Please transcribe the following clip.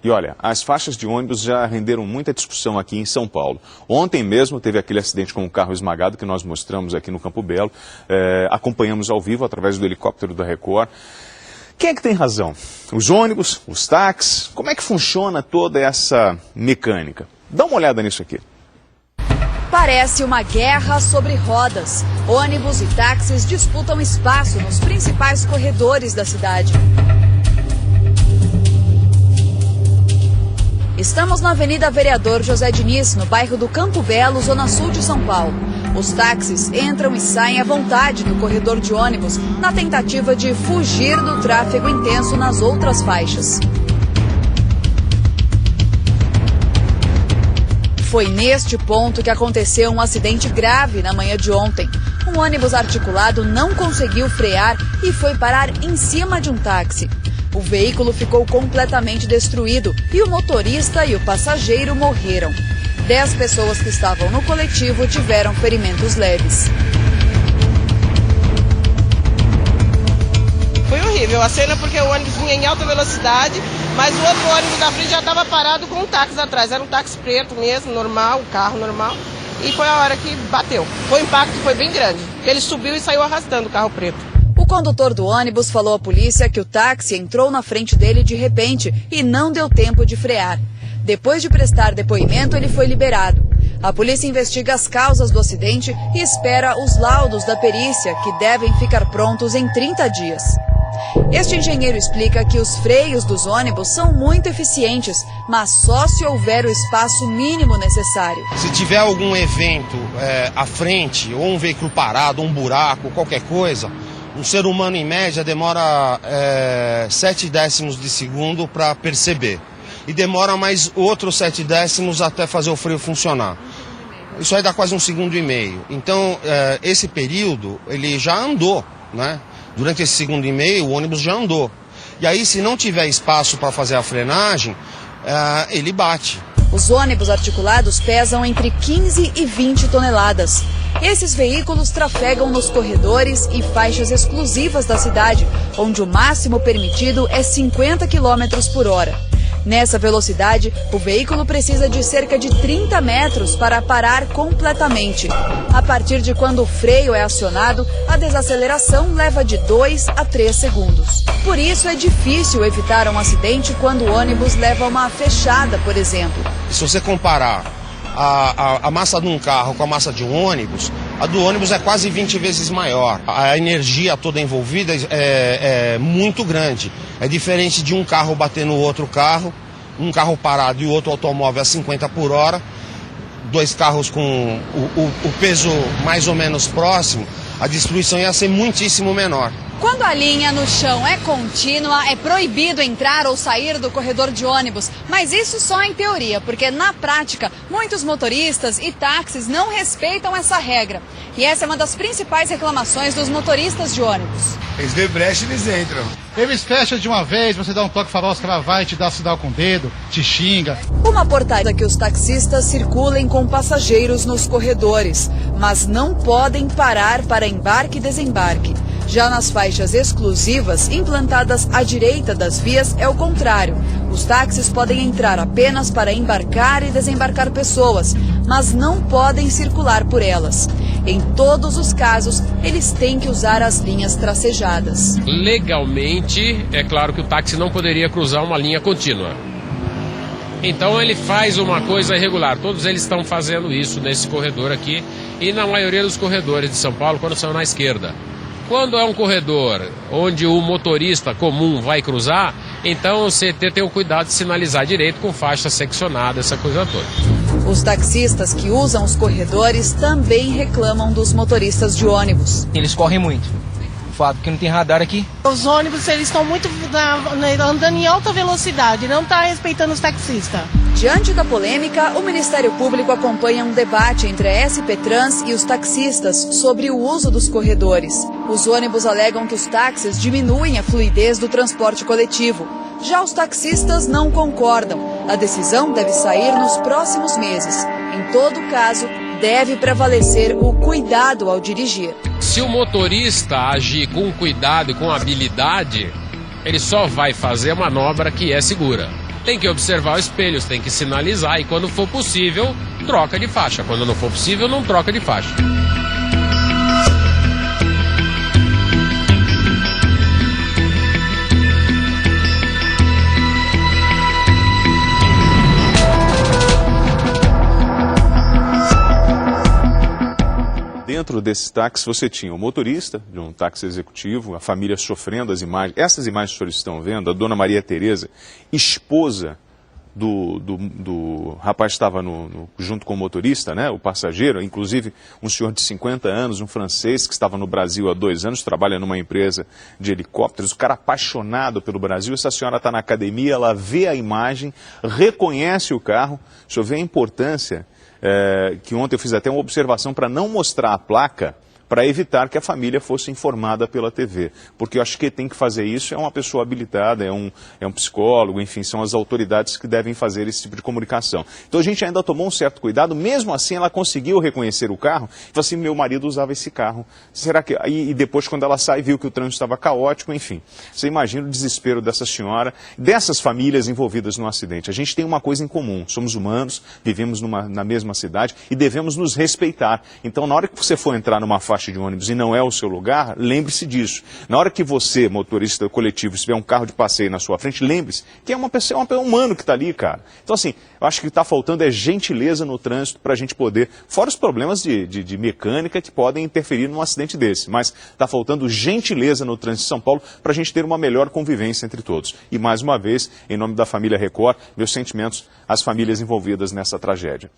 E olha, as faixas de ônibus já renderam muita discussão aqui em São Paulo. Ontem mesmo teve aquele acidente com um carro esmagado que nós mostramos aqui no Campo Belo. Acompanhamos ao vivo através do helicóptero da Record. Quem é que tem razão? Os ônibus, os táxis? Como é que funciona toda essa mecânica? Dá uma olhada nisso aqui. Parece uma guerra sobre rodas. Ônibus e táxis disputam espaço nos principais corredores da cidade. Estamos na Avenida Vereador José Diniz, no bairro do Campo Belo, zona sul de São Paulo. Os táxis entram e saem à vontade do corredor de ônibus, na tentativa de fugir do tráfego intenso nas outras faixas. Foi neste ponto que aconteceu um acidente grave na manhã de ontem. Um ônibus articulado não conseguiu frear e foi parar em cima de um táxi. O veículo ficou completamente destruído e o motorista e o passageiro morreram. 10 pessoas que estavam no coletivo tiveram ferimentos leves. Foi horrível a cena porque o ônibus vinha em alta velocidade, mas o outro ônibus da frente já estava parado com um táxi atrás. Era um táxi preto mesmo, normal, um carro normal. E foi a hora que bateu. O impacto foi bem grande. Ele subiu e saiu arrastando o carro preto. O condutor do ônibus falou à polícia que o táxi entrou na frente dele de repente e não deu tempo de frear. Depois de prestar depoimento, ele foi liberado. A polícia investiga as causas do acidente e espera os laudos da perícia, que devem ficar prontos em 30 dias. Este engenheiro explica que os freios dos ônibus são muito eficientes, mas só se houver o espaço mínimo necessário. Se tiver algum evento à frente, ou um veículo parado, um buraco, qualquer coisa, um ser humano, em média, demora 7 décimos de segundo para perceber. E demora mais outros 7 décimos até fazer o freio funcionar. Isso aí dá quase 1,5 segundos. Então, esse período, ele já andou, né? Durante esse 1,5 segundos, o ônibus já andou. E aí, se não tiver espaço para fazer a frenagem, ele bate. Os ônibus articulados pesam entre 15 e 20 toneladas. Esses veículos trafegam nos corredores e faixas exclusivas da cidade, onde o máximo permitido é 50 km por hora. Nessa velocidade, o veículo precisa de cerca de 30 metros para parar completamente. A partir de quando o freio é acionado, a desaceleração leva de 2 a 3 segundos. Por isso é difícil evitar um acidente quando o ônibus leva uma fechada, por exemplo. Se você comparar a massa de um carro com a massa de um ônibus, a do ônibus é quase 20 vezes maior. A energia toda envolvida é muito grande. É diferente de um carro bater no outro carro, um carro parado e o outro automóvel a 50 por hora, 2 carros com o peso mais ou menos próximo, a destruição ia ser muitíssimo menor. Quando a linha no chão é contínua, é proibido entrar ou sair do corredor de ônibus. Mas isso só em teoria, porque na prática, muitos motoristas e táxis não respeitam essa regra. E essa é uma das principais reclamações dos motoristas de ônibus. Eles vêem brecha e eles entram. Eles fecham de uma vez, você dá um toque farol, os caras vai, te dá sinal com o dedo, te xinga. Uma portaria que os taxistas circulem com passageiros nos corredores, mas não podem parar para embarque e desembarque. Já nas faixas exclusivas, implantadas à direita das vias, é o contrário. Os táxis podem entrar apenas para embarcar e desembarcar pessoas, mas não podem circular por elas. Em todos os casos, eles têm que usar as linhas tracejadas. Legalmente, é claro que o táxi não poderia cruzar uma linha contínua. Então ele faz uma coisa irregular. Todos eles estão fazendo isso nesse corredor aqui e na maioria dos corredores de São Paulo, quando são na esquerda. Quando é um corredor onde o motorista comum vai cruzar, então você tem o cuidado de sinalizar direito com faixa seccionada, essa coisa toda. Os taxistas que usam os corredores também reclamam dos motoristas de ônibus. Eles correm muito. O fato que não tem radar aqui. Os ônibus, eles estão muito andando em alta velocidade, não está respeitando os taxistas. Diante da polêmica, o Ministério Público acompanha um debate entre a SP Trans e os taxistas sobre o uso dos corredores. Os ônibus alegam que os táxis diminuem a fluidez do transporte coletivo. Já os taxistas não concordam. A decisão deve sair nos próximos meses. Em todo caso, deve prevalecer o cuidado ao dirigir. Se o motorista agir com cuidado e com habilidade, ele só vai fazer a manobra que é segura. tem que observar os espelhos, tem que sinalizar e quando for possível, troca de faixa. Quando não for possível, não troca de faixa. Dentro desses táxis você tinha o motorista de um táxi executivo, a família sofrendo as imagens. Essas imagens que os senhores estão vendo, a dona Maria Tereza, esposa do rapaz que estava junto com o motorista, né, o passageiro, inclusive um senhor de 50 anos, um francês que estava no Brasil há 2 anos, trabalha numa empresa de helicópteros, o cara apaixonado pelo Brasil. Essa senhora está na academia, ela vê a imagem, reconhece o carro. O senhor vê a importância que ontem eu fiz até uma observação para não mostrar a placa, para evitar que a família fosse informada pela TV. Porque eu acho que quem tem que fazer isso é uma pessoa habilitada, é um psicólogo, enfim, são as autoridades que devem fazer esse tipo de comunicação. Então a gente ainda tomou um certo cuidado, mesmo assim ela conseguiu reconhecer o carro, e falou assim, meu marido usava esse carro. Será que... E depois quando ela sai, viu que o trânsito estava caótico, enfim. Você imagina o desespero dessa senhora, dessas famílias envolvidas no acidente. A gente tem uma coisa em comum, somos humanos, vivemos na mesma cidade e devemos nos respeitar. Então na hora que você for entrar numa faixa de ônibus e não é o seu lugar, lembre-se disso. Na hora que você, motorista coletivo, se tiver um carro de passeio na sua frente, lembre-se que é uma pessoa, um humano que está ali, cara. Então assim, eu acho que está faltando é gentileza no trânsito para a gente poder, fora os problemas de mecânica que podem interferir num acidente desse, mas está faltando gentileza no trânsito de São Paulo para a gente ter uma melhor convivência entre todos. E mais uma vez, em nome da família Record, meus sentimentos às famílias envolvidas nessa tragédia.